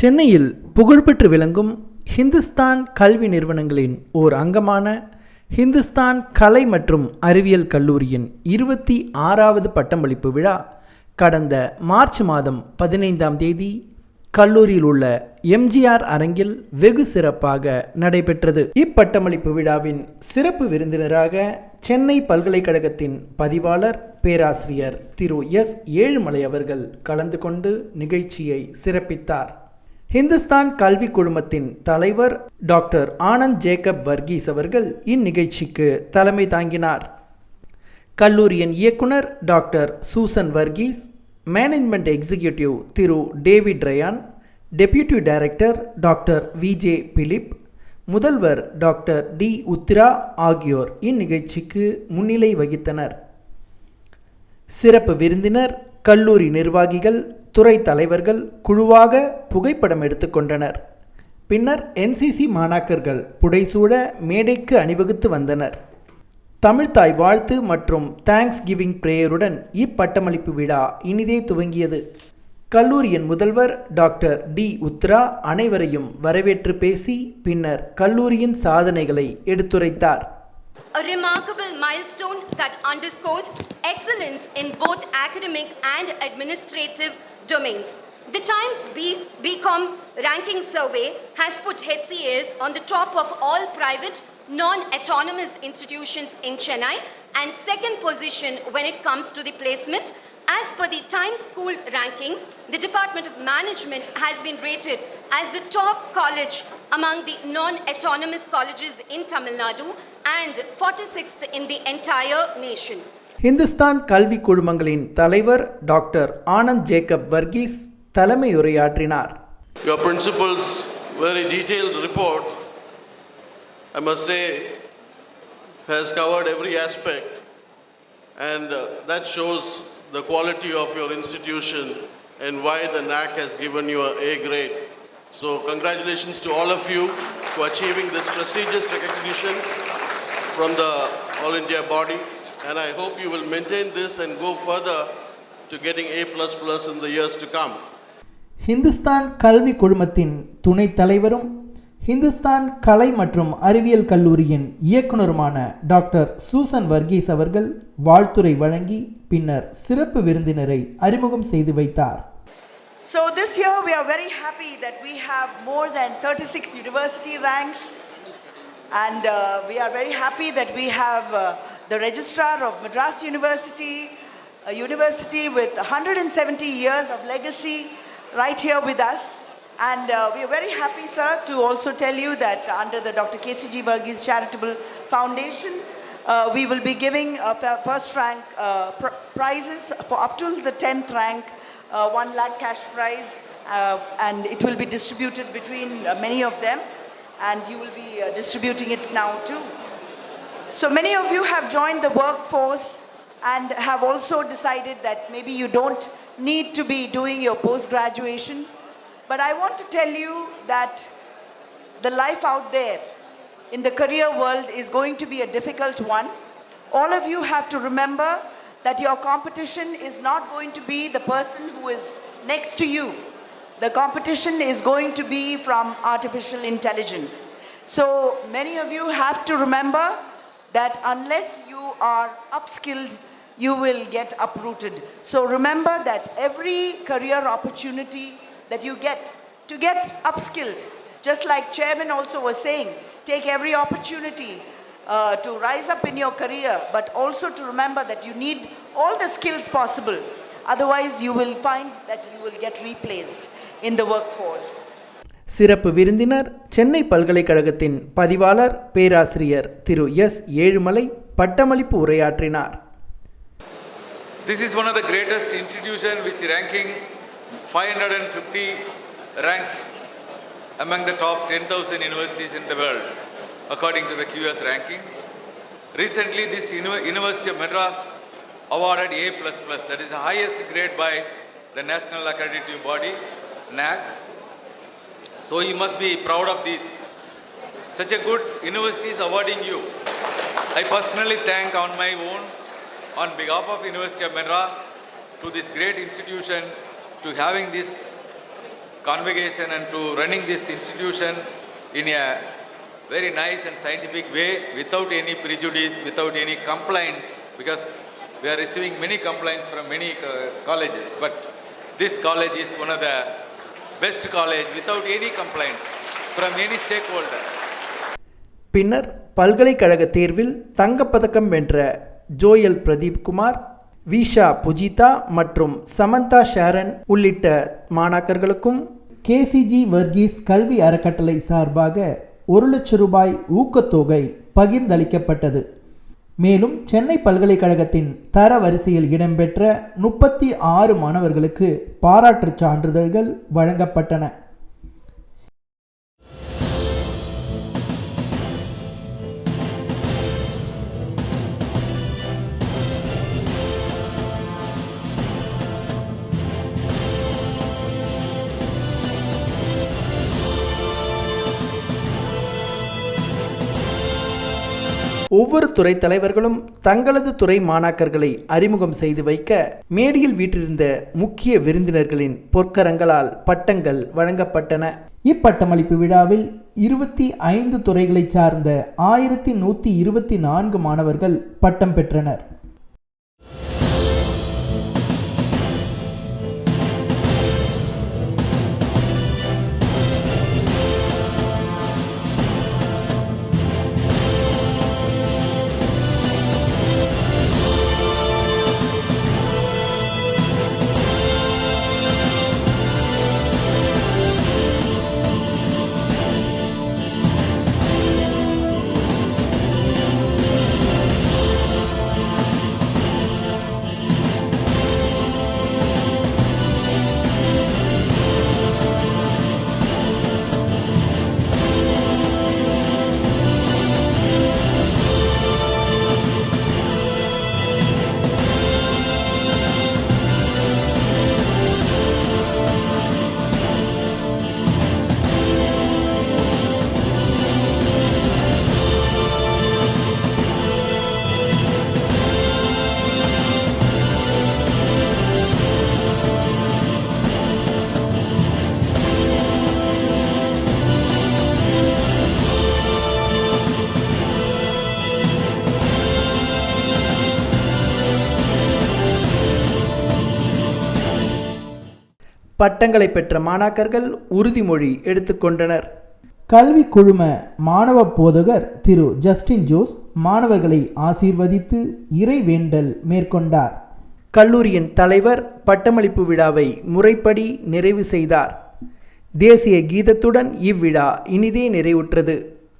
சென்னையில் புகழ்பெற்று விளங்கும் ஹிந்துஸ்தான் கல்வி நிறுவனங்களின் ஓர் அங்கமான ஹிந்துஸ்தான் கலை மற்றும் அறிவியல் கல்லூரியின் 26வது பட்டமளிப்பு விழா கடந்த மார்ச் மாதம் 15ஆம் தேதி கல்லூரியில் உள்ள எம்ஜிஆர் அரங்கில் வெகு சிறப்பாக நடைபெற்றது. இப்பட்டமளிப்பு விழாவின் சிறப்பு விருந்தினராக சென்னை பல்கலைக்கழகத்தின் பதிவாளர் பேராசிரியர் திரு எஸ். ஏழுமலை அவர்கள் கலந்து கொண்டு நிகழ்ச்சியை சிறப்பித்தார். ஹிந்துஸ்தான் கல்வி குழுமத்தின் தலைவர் டாக்டர் ஆனந்த் ஜேக்கப் வர்கீஸ் அவர்கள் இந்நிகழ்ச்சிக்கு தலைமை தாங்கினார். கல்லூரியின் இயக்குனர் doctor Susan Varghese, management executive திரு David Ryan, deputy director doctor Viji Philip, முதல்வர் டாக்டர் டி. உத்திரா ஆகியோர் இந்நிகழ்ச்சிக்கு முன்னிலை வகித்தனர். சிறப்பு விருந்தினர் கல்லூரி நிர்வாகிகள், துறை தலைவர்கள் குழுவாக புகைப்படம் எடுத்துக்கொண்டனர். பின்னர் NCC மாணாக்கர்கள் புடைசூழ மேடைக்கு அணிவகுத்து வந்தனர். தமிழ்த்தாய் வாழ்த்து மற்றும் தேங்க்ஸ் கிவிங் பிரேயருடன் இப்பட்டமளிப்பு விழா இனிதே துவங்கியது. கல்லூரியின் முதல்வர் டாக்டர் டி. உத்ரா அனைவரையும் வரவேற்று பேசி பின்னர் கல்லூரியின் சாதனைகளை எடுத்துரைத்தார். A remarkable milestone that underscores excellence in both academic and administrative domains. The Times BCom ranking survey has put HCAs on the top of all private non-autonomous institutions in Chennai and second position when it comes to the placement. As per the Times School ranking, the Department of Management has been rated as the top college among the non-autonomous colleges in Tamil Nadu and 46th in the entire nation. Hindustan கல்வி குழுமங்களின் தலைவர் doctor Anand Jacob Varghese தலைமை உரையாற்றினார். Your principal's very detailed report, I must say, has covered every aspect, and that shows the quality of your institution and why the NAC has given you an A grade. So congratulations to all of you for achieving this prestigious recognition from the All India body, and I hope you will maintain this and go further to getting A++ in the years to come. Hindustan கல்வி குழுமத்தின் துணைத் தலைவரும் ஹிந்துஸ்தான் கலை மற்றும் அறிவியல் கல்லூரியின் இயக்குனருமான doctor Susan Varghese அவர்கள் வாழ்த்துரை வழங்கி பின்னர் சிறப்பு விருந்தினரை அறிமுகம் செய்து வைத்தார். So this year we are very happy that we have more than 36 university ranks, and we are very happy that we have the registrar of Madras University, a university with 170 years of legacy, right here with us. And we are very happy, sir, to also tell you that under the Dr. KCG Varghese Charitable Foundation, we will be giving first rank prizes for up to the 10th rank, 1 lakh cash prize, and it will be distributed between many of them, and you will be distributing it now too. So many of you have joined the workforce and have also decided that maybe you don't need to be doing your post-graduation. But I want to tell you that the life out there in the career world is going to be a difficult one. All of you have to remember that your competition is not going to be the person who is next to you. The competition is going to be from artificial intelligence. So many of you have to remember that unless you are upskilled, you will get uprooted. So remember that every career opportunity that you get to get upskilled, just like chairman also was saying, take every opportunity to rise up in your career, but also to remember that you need all the skills possible, otherwise you will find that you will get replaced in the workforce. சிறப்பு விருந்தினர் சென்னை பல்கலைக்கழகத்தின் பதிவாளர் பேராசிரியர் திரு S. Ezhumalai பட்டமளிப்பு உரையாற்றினார். This is one of the greatest institutions which ranking 550 ranks among the top 10,000 universities in the world according to the QS ranking. Recently this University of Madras awarded A++, that is the highest grade by the National Accrediting Body, NAC. So you must be proud of this. Such a good university is awarding you. I personally thank on my own, on behalf of University of Madras, to this great institution, to having this convocation and to running this institution in a very nice and scientific way without any prejudice, without any complaints, because we are receiving many complaints from many colleges, but this college is one of the best college without any complaints from any stakeholders. பின்னர் பல்கலைக்கழக தேர்வில் தங்கப்பதக்கம் வென்ற Joel Pradeep Kumar, விஷா புஜிதா மற்றும் சமந்தா ஷாரன் உள்ளிட்ட மாணாக்கர்களுக்கும் KCG Varghese கல்வி அறக்கட்டளை சார்பாக 1 லட்சம் ரூபாய் ஊக்கத்தொகை பகிர்ந்தளிக்கப்பட்டது. மேலும் சென்னை பல்கலைக்கழகத்தின் தர வரிசையில் இடம்பெற்ற 36 மாணவர்களுக்கு பாராட்டுச் சான்றிதழ்கள் வழங்கப்பட்டன. ஒவ்வொரு துறை தலைவர்களும் தங்களது துறை மாணாக்கர்களை அறிமுகம் செய்து வைக்க மேடையில் வீற்றிருந்த முக்கிய விருந்தினர்களின் பொற்கரங்களால் பட்டங்கள் வழங்கப்பட்டன. இப்பட்டமளிப்பு விழாவில் 25 துறைகளைச் சார்ந்த 1124 மாணவர்கள் பட்டம் பெற்றனர். பட்டங்களை பெற்ற மாணாக்கர்கள் உறுதிமொழி எடுத்துக்கொண்டனர். கல்வி குழும மாணவ போதகர் திரு ஜஸ்டின் ஜோஸ் மாணவர்களை ஆசீர்வதித்து இறைவேண்டல் மேற்கொண்டார். கல்லூரியின் தலைவர் பட்டமளிப்பு விழாவை முறைப்படி நிறைவு செய்தார். தேசிய கீதத்துடன் இவ்விழா இனிதே நிறைவுற்றது.